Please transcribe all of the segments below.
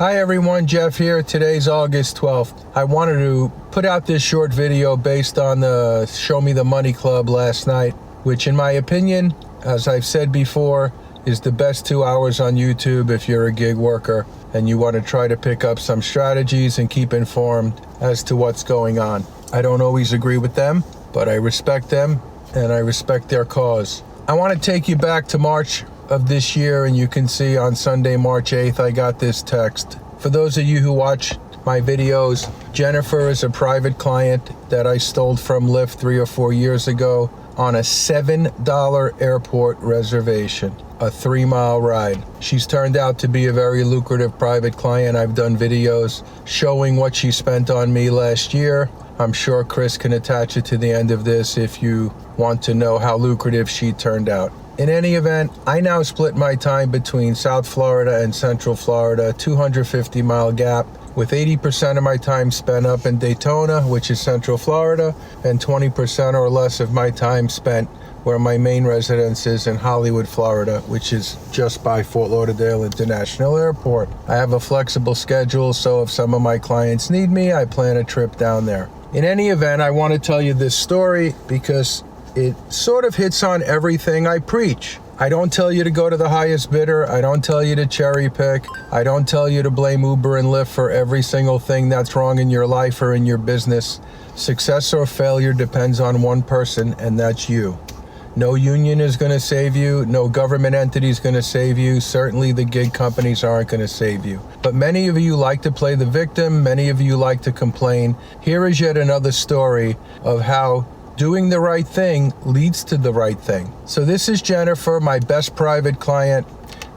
Hi everyone, Jeff here. Today's August 12th. I wanted to put out this short video based on the Show Me the Money Club last night, which in my opinion, as I've said before, is the best 2 hours on YouTube if you're a gig worker and you want to try to pick up some strategies and keep informed as to what's going on. I don't always agree with them, but I respect them and I respect their cause. I want to take you back to March of this year, and you can see on Sunday, March 8th, I got this text. For those of you who watch my videos, Jennifer is a private client that I stole from Lyft 3 or 4 years ago on a $7 airport reservation, a 3-mile ride. She's turned out to be a very lucrative private client. I've done videos showing what she spent on me last year. I'm sure Chris can attach it to the end of this if you want to know how lucrative she turned out. In any event, I now split my time between South Florida and Central Florida, a 250-mile gap, with 80% of my time spent up in Daytona, which is Central Florida, and 20% or less of my time spent where my main residence is in Hollywood, Florida, which is just by Fort Lauderdale International Airport. I have a flexible schedule, so if some of my clients need me, I plan a trip down there. In any event, I want to tell you this story because it sort of hits on everything I preach. I don't tell you to go to the highest bidder. I don't tell you to cherry pick. I don't tell you to blame Uber and Lyft for every single thing that's wrong in your life or in your business. Success or failure depends on one person, and that's you. No union is going to save you. No government entity is going to save you. Certainly the gig companies aren't going to save you. But many of you like to play the victim. Many of you like to complain. Here is yet another story of how doing the right thing leads to the right thing. So this is Jennifer, my best private client.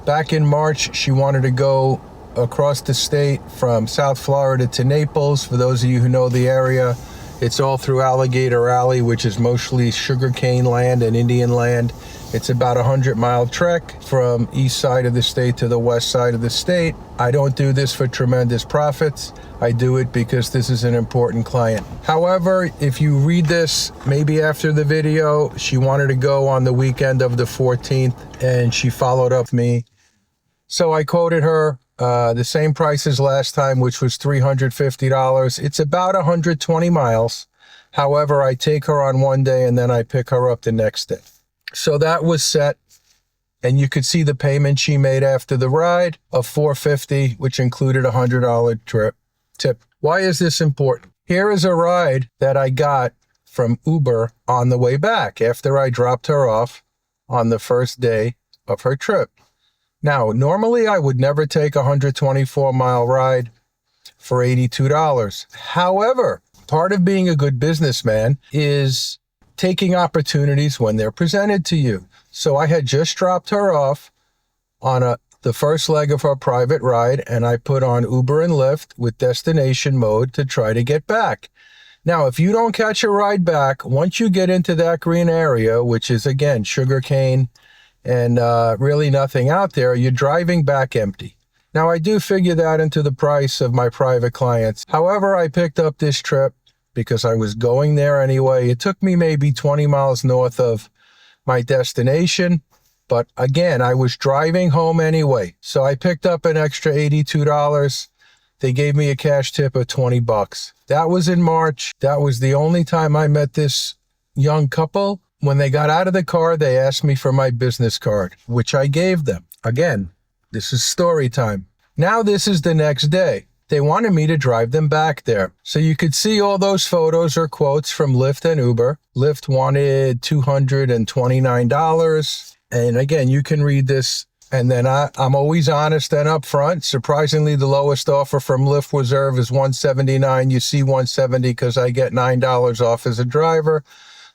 Back in March, she wanted to go across the state from South Florida to Naples. For those of you who know the area, it's all through Alligator Alley, which is mostly sugarcane land and Indian land. It's about a 100-mile trek from east side of the state to the west side of the state. I don't do this for tremendous profits. I do it because this is an important client. However, if you read this, maybe after the video, she wanted to go on the weekend of the 14th, and she followed up me. So I quoted her the same price as last time, which was $350. It's about 120 miles. However, I take her on one day and then I pick her up the next day. So that was set, and you could see the payment she made after the ride of $450, which included a $100 tip. Why is this important? Here is a ride that I got from Uber on the way back after I dropped her off on the first day of her trip. Now, normally I would never take a 124-mile ride for $82. However, part of being a good businessman is taking opportunities when they're presented to you. So I had just dropped her off on the first leg of her private ride, and I put on Uber and Lyft with destination mode to try to get back. Now, if you don't catch a ride back, once you get into that green area, which is again sugarcane and really nothing out there, you're driving back empty. Now, I do figure that into the price of my private clients. However, I picked up this trip because I was going there anyway. It took me maybe 20 miles north of my destination, but again, I was driving home anyway. So I picked up an extra $82. They gave me a cash tip of $20. That was in March. That was the only time I met this young couple. When they got out of the car, they asked me for my business card, which I gave them. Again, this is story time. Now this is the next day. They wanted me to drive them back there. So you could see all those photos or quotes from Lyft and Uber. Lyft wanted $229. And again, you can read this. And then I'm always honest and upfront. Surprisingly, the lowest offer from Lyft Reserve is $179. You see $170 because I get $9 off as a driver.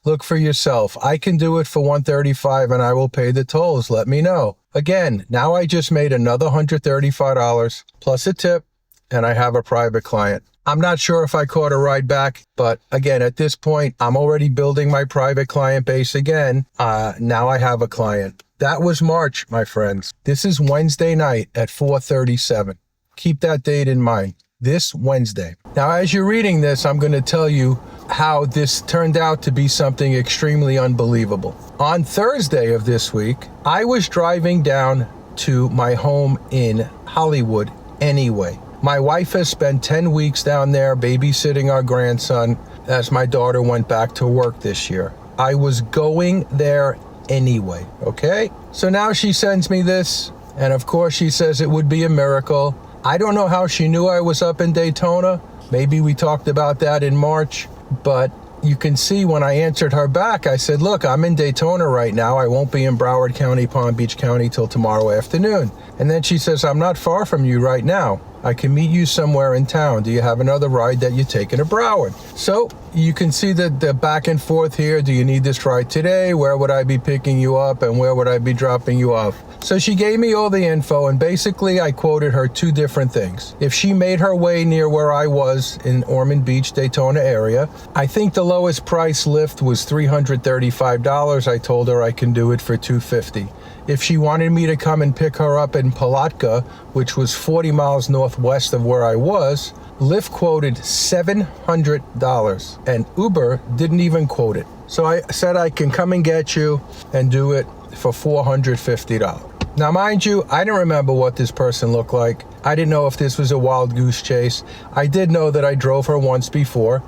Look for yourself. I can do it for $135 and I will pay the tolls. Let me know. Again, now I just made another $135 plus a tip, and I have a private client. I'm not sure if I caught a ride back, but again, at this point, I'm already building my private client base again. Now I have a client. That was March, my friends. This is Wednesday night at 4:37. Keep that date in mind. This Wednesday. Now, as you're reading this, I'm going to tell you how this turned out to be something extremely unbelievable. On Thursday of this week, I was driving down to my home in Hollywood anyway. My wife has spent 10 weeks down there babysitting our grandson as my daughter went back to work this year. I was going there anyway, okay? So now she sends me this, and of course she says it would be a miracle. I don't know how she knew I was up in Daytona. Maybe we talked about that in March, but you can see when I answered her back, I said, look, I'm in Daytona right now. I won't be in Broward County, Palm Beach County till tomorrow afternoon. And then she says, I'm not far from you right now. I can meet you somewhere in town. Do you have another ride that you're taking to Broward? So you can see the back and forth here. Do you need this ride today? Where would I be picking you up and where would I be dropping you off? So she gave me all the info, and basically I quoted her two different things. If she made her way near where I was in Ormond Beach, Daytona area, I think the lowest price Lyft was $335. I told her I can do it for $250. If she wanted me to come and pick her up in Palatka, which was 40 miles northwest of where I was, Lyft quoted $700, and Uber didn't even quote it. So I said I can come and get you and do it for $450. Now, mind you, I didn't remember what this person looked like. I didn't know if this was a wild goose chase. I did know that I drove her once before.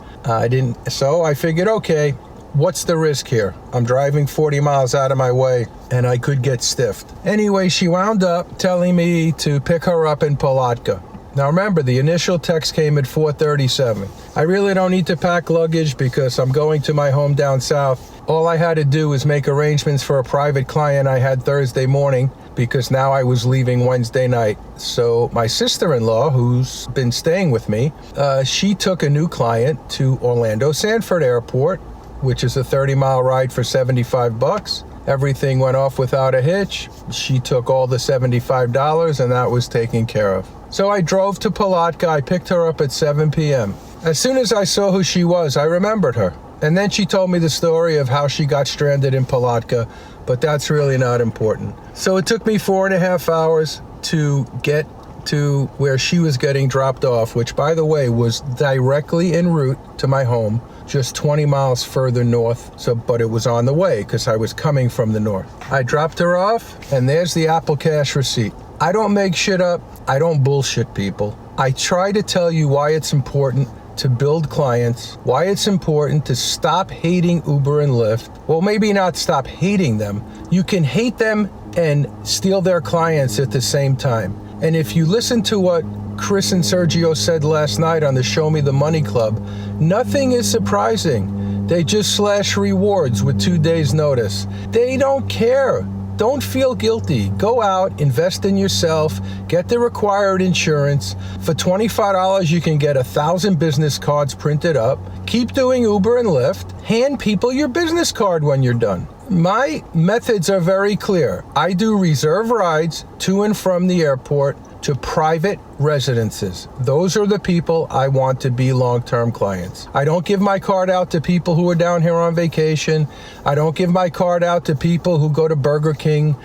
So I figured, okay, what's the risk here? I'm driving 40 miles out of my way and I could get stiffed. Anyway, she wound up telling me to pick her up in Palatka. Now remember, the initial text came at 4:37. I really don't need to pack luggage because I'm going to my home down south. All I had to do was make arrangements for a private client I had Thursday morning because now I was leaving Wednesday night. So my sister-in-law, who's been staying with me, she took a new client to Orlando Sanford Airport, which is a 30-mile ride for $75. Everything went off without a hitch. She took all the $75 and that was taken care of. So I drove to Palatka. I picked her up at 7 p.m. As soon as I saw who she was, I remembered her. And then she told me the story of how she got stranded in Palatka, but that's really not important. So it took me 4.5 hours to get to where she was getting dropped off, which, by the way, was directly en route to my home, just 20 miles further north. But it was on the way because I was coming from the north. I dropped her off, and there's the Apple Cash receipt. I don't make shit up. I don't bullshit people. I try to tell you why it's important to build clients, why it's important to stop hating Uber and Lyft. Well, maybe not stop hating them. You can hate them and steal their clients at the same time. And if you listen to what Chris and Sergio said last night on the Show Me the Money Club, nothing is surprising. They just slash rewards with 2 days notice. They don't care. Don't feel guilty. Go out, invest in yourself, get the required insurance. For $25, you can get 1,000 business cards printed up. Keep doing Uber and Lyft. Hand people your business card when you're done. My methods are very clear. I do reserve rides to and from the airport to private residences. Those are the people I want to be long-term clients. I don't give my card out to people who are down here on vacation. I don't give my card out to people who go to Burger King.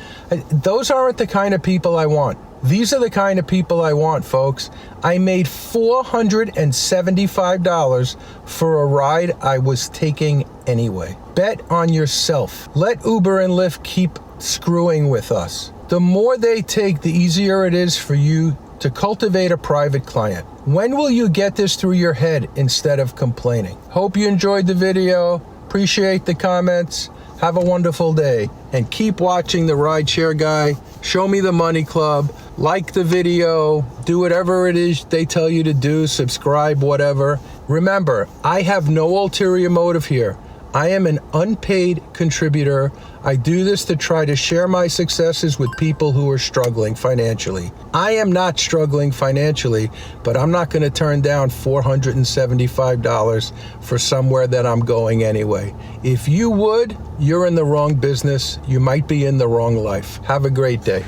Those aren't the kind of people I want. These are the kind of people I want, folks. I made $475 for a ride I was taking anyway. Bet on yourself. Let Uber and Lyft keep screwing with us. The more they take, the easier it is for you to cultivate a private client. When will you get this through your head instead of complaining? Hope you enjoyed the video. Appreciate the comments. Have a wonderful day. And keep watching the Rideshare Guy. Show Me the Money Club. Like the video. Do whatever it is they tell you to do. Subscribe, whatever. Remember, I have no ulterior motive here. I am an unpaid contributor. I do this to try to share my successes with people who are struggling financially. I am not struggling financially, but I'm not going to turn down $475 for somewhere that I'm going anyway. If you would, you're in the wrong business. You might be in the wrong life. Have a great day.